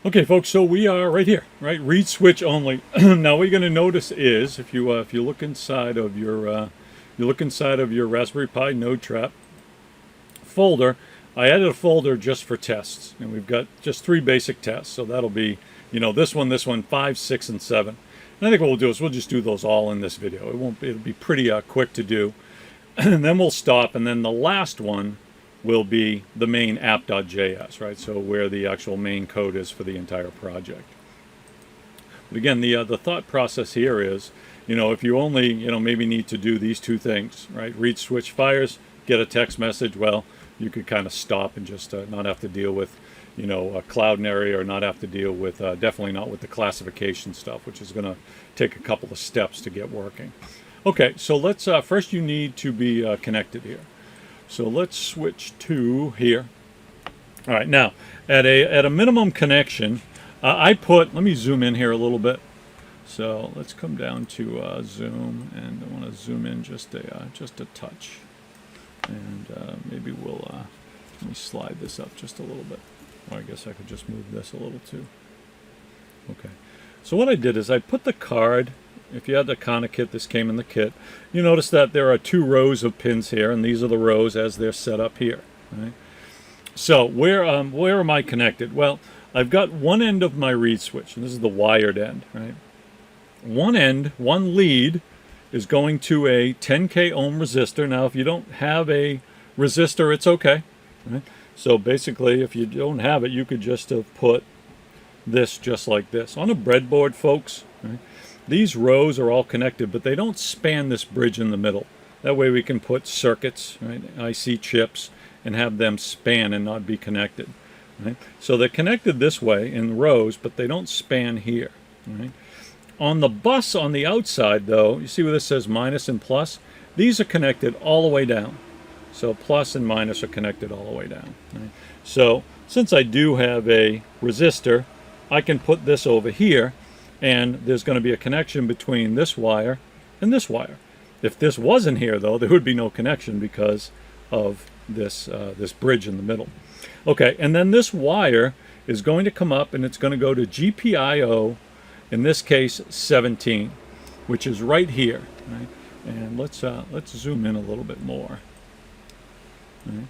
Okay, folks. So we are right here, right? Read switch only. Now, what you're going to notice is if you look inside of your Raspberry Pi Node Trap folder, I added a folder just for tests, and we've got just 3 basic tests. So that'll be, this one, 5, 6, and 7. And I think what we'll do is we'll just do those all in this video. It'll be pretty quick to do, and then we'll stop, and then the last one will be the main app.js, right? So where the actual main code is for the entire project. But again, the thought process here is, if you only, maybe need to do these 2 things, right? Read switch fires, get a text message, well, you could kind of stop and just not have to deal with, a Cloudinary, or not have to deal with, definitely not with the classification stuff, which is going to take a couple of steps to get working. Okay, so let's, first you need to be connected here. So let's switch to here. All right, now at a minimum connection, let me zoom in here a little bit. So let's come down to zoom, and I want to zoom in just a touch, and maybe let me slide this up just a little bit. Or I guess I could just move this a little too. Okay. So what I did is I put the card. If you had the Kana kit, this came in the kit. You notice that there are 2 rows of pins here, and these are the rows as they're set up here. Right? So where am I connected? Well, I've got one end of my read switch, and this is the wired end. Right? One lead is going to a 10K ohm resistor. Now, if you don't have a resistor, it's okay. Right? So basically, if you don't have it, you could just have put this just like this on a breadboard, folks. Right? These rows are all connected, but they don't span this bridge in the middle. That way we can put circuits, right, IC chips, and have them span and not be connected. Right? So they're connected this way in rows, but they don't span here. Right? On the bus on the outside, though, you see where this says minus and plus? These are connected all the way down. So plus and minus are connected all the way down. Right? So since I do have a resistor, I can put this over here, and there's going to be a connection between this wire and this wire. If this wasn't here, though, there would be no connection because of this this bridge in the middle. Okay, and then this wire is going to come up, and it's going to go to GPIO, in this case 17, which is right here. Right? And let's zoom in a little bit more. Right?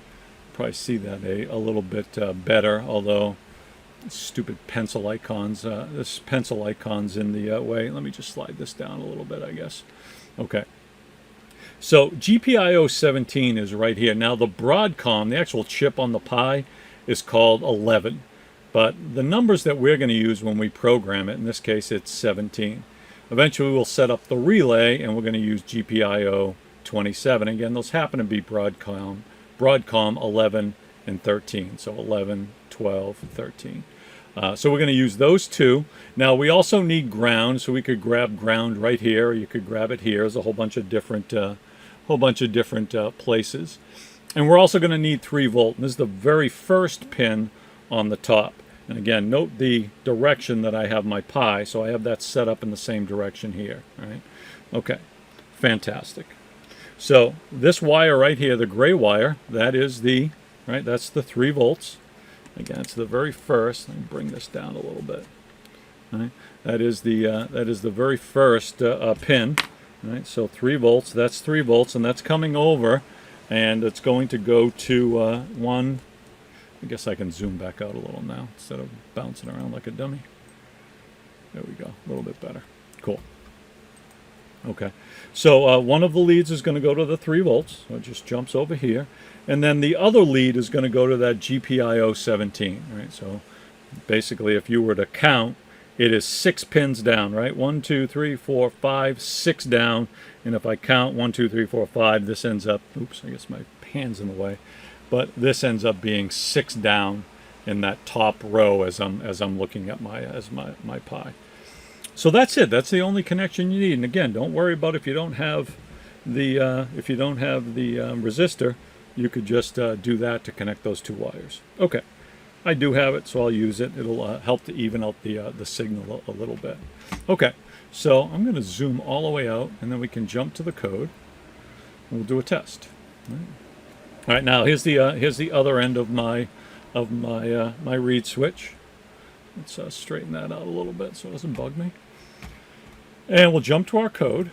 Probably see that a little bit better, although stupid pencil icons. This pencil icon's in the way. Let me just slide this down a little bit, I guess. Okay. So GPIO 17 is right here. Now the Broadcom, the actual chip on the Pi, is called 11. But the numbers that we're going to use when we program it, in this case it's 17. Eventually we'll set up the relay, and we're going to use GPIO 27. Again, those happen to be Broadcom 11 and 13. So 11, 12, 13. So we're going to use those 2. Now we also need ground, so we could grab ground right here, or you could grab it here. There's a whole bunch of different places. And we're also going to need 3 volt. And this is the very first pin on the top. And again, note the direction that I have my Pi, so I have that set up in the same direction here. Right? Okay, fantastic. So this wire right here, the gray wire, that's the 3 volts. Again, it's the very first. Let me bring this down a little bit. Right? That is the very first pin. Right? So 3 volts. That's 3 volts, and that's coming over, and it's going to go to 1. I guess I can zoom back out a little now instead of bouncing around like a dummy. There we go. A little bit better. Cool. Okay. So one of the leads is going to go to the 3 volts. So it just jumps over here. And then the other lead is going to go to that GPIO 17, right? So basically, if you were to count, it is 6 pins down, right? 1, 2, 3, 4, 5, 6 down. And if I count 1, 2, 3, 4, 5, this ends up, oops, I guess my hand's in the way. But this ends up being 6 down in that top row as I'm looking at my Pi. So that's it. That's the only connection you need. And again, don't worry about if you don't have the resistor. You could just do that to connect those 2 wires. Okay, I do have it, so I'll use it. It'll help to even out the signal a little bit. Okay, so I'm going to zoom all the way out, and then we can jump to the code. And we'll do a test. All right, now here's the other end of my read switch. Let's straighten that out a little bit so it doesn't bug me. And we'll jump to our code.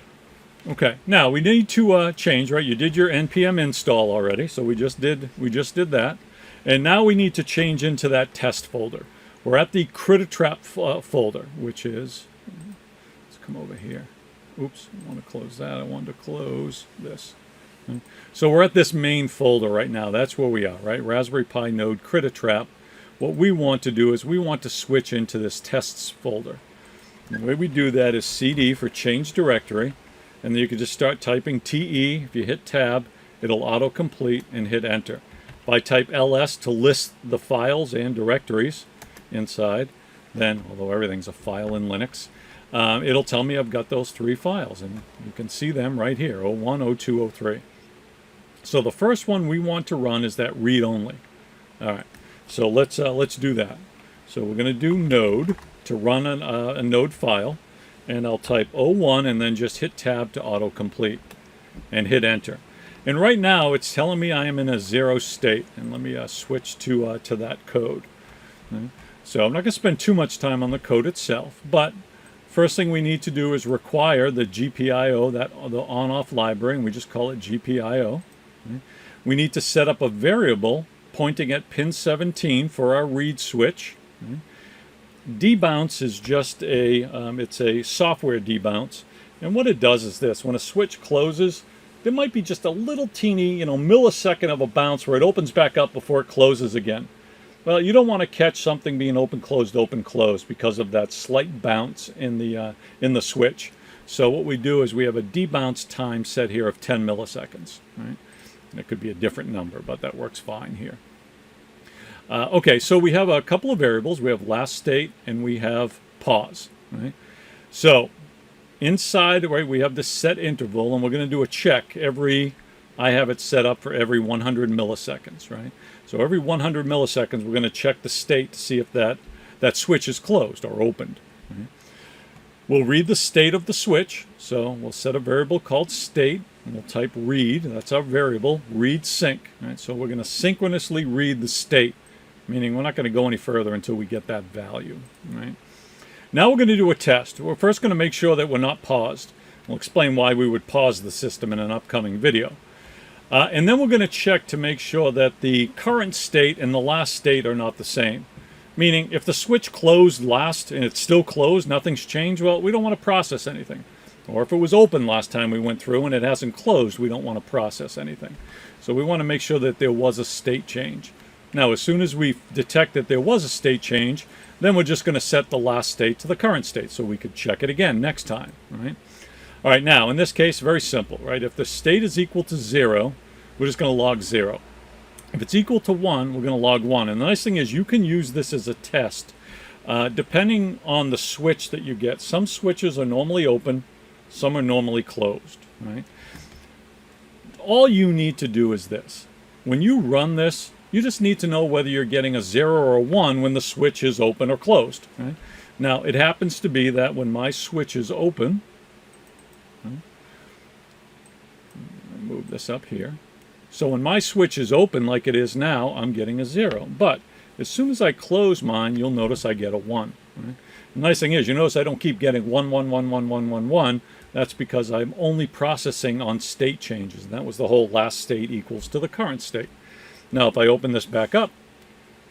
Okay, now we need to change, right? You did your npm install already, so we just did that. And now we need to change into that test folder. We're at the CritterTrap folder, which is, let's come over here. Oops, I want to close that. I wanted to close this. Okay. So we're at this main folder right now. That's where we are, right? Raspberry Pi node CritterTrap. What we want to do is we want to switch into this tests folder. And the way we do that is CD for change directory. And then you can just start typing TE. If you hit tab, it'll autocomplete and hit enter. If I type LS to list the files and directories inside, then, although everything's a file in Linux, it'll tell me I've got those 3 files. And you can see them right here, 01, 02, 03. So the first one we want to run is that read only. All right, so let's do that. So we're going to do node to run a node file. And I'll type 01 and then just hit tab to autocomplete and hit enter. And right now it's telling me I am in a 0 state. And let me switch to that code. Okay. So I'm not going to spend too much time on the code itself, but first thing we need to do is require the GPIO, the on-off library, and we just call it GPIO. Okay. We need to set up a variable pointing at pin 17 for our read switch. Okay. Debounce is just it's a software debounce, and what it does is this: when a switch closes, there might be just a little teeny, millisecond of a bounce where it opens back up before it closes again. Well, you don't want to catch something being open, closed because of that slight bounce in the switch. So what we do is we have a debounce time set here of 10 milliseconds. Right? And it could be a different number, but that works fine here. Okay, so we have a couple of variables. We have last state and we have pause. Right? So inside, right, we have this set interval, and we're going to do a check I have it set up for every 100 milliseconds, right? So every 100 milliseconds, we're going to check the state to see if that switch is closed or opened. Right? We'll read the state of the switch. So we'll set a variable called state, and we'll type read. That's our variable, read sync. Right? So we're going to synchronously read the state, meaning we're not going to go any further until we get that value. Right? Now we're going to do a test. We're first going to make sure that we're not paused. We'll explain why we would pause the system in an upcoming video. And then we're going to check to make sure that the current state and the last state are not the same. Meaning, if the switch closed last and it's still closed, nothing's changed, well, we don't want to process anything. Or if it was open last time we went through and it hasn't closed, we don't want to process anything. So we want to make sure that there was a state change. Now, as soon as we detect that there was a state change, then we're just going to set the last state to the current state so we could check it again next time, right? All right, now, in this case, very simple, right? If the state is equal to 0, we're just going to log 0. If it's equal to 1, we're going to log 1. And the nice thing is you can use this as a test. Depending on the switch that you get, some switches are normally open, some are normally closed, right? All you need to do is this. When you run this, you just need to know whether you're getting a 0 or a 1 when the switch is open or closed. Right? Now, it happens to be that when my switch is open, right, move this up here. So when my switch is open like it is now, I'm getting a 0. But as soon as I close mine, you'll notice I get a 1. Right? The nice thing is, you notice I don't keep getting 1, 1, 1, 1, 1, 1, 1. That's because I'm only processing on state changes. And that was the whole last state equals to the current state. Now, if I open this back up,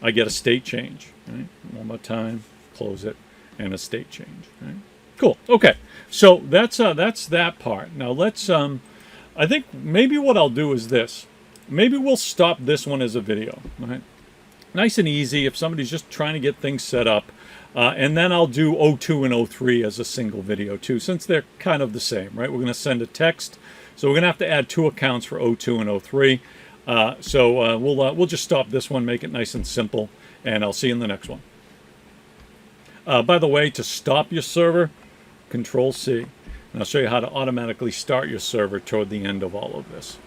I get a state change. Right? One more time, close it, and a state change. Right? Cool. Okay. So that's that part. Now let's. I think maybe what I'll do is this. Maybe we'll stop this one as a video. Right? Nice and easy. If somebody's just trying to get things set up, and then I'll do 02 and 03 as a single video too, since they're kind of the same. Right? We're going to send a text, so we're going to have to add 2 accounts for 02 and 03. So we'll just stop this one, make it nice and simple, and I'll see you in the next one. By the way, to stop your server, Control-C. And I'll show you how to automatically start your server toward the end of all of this.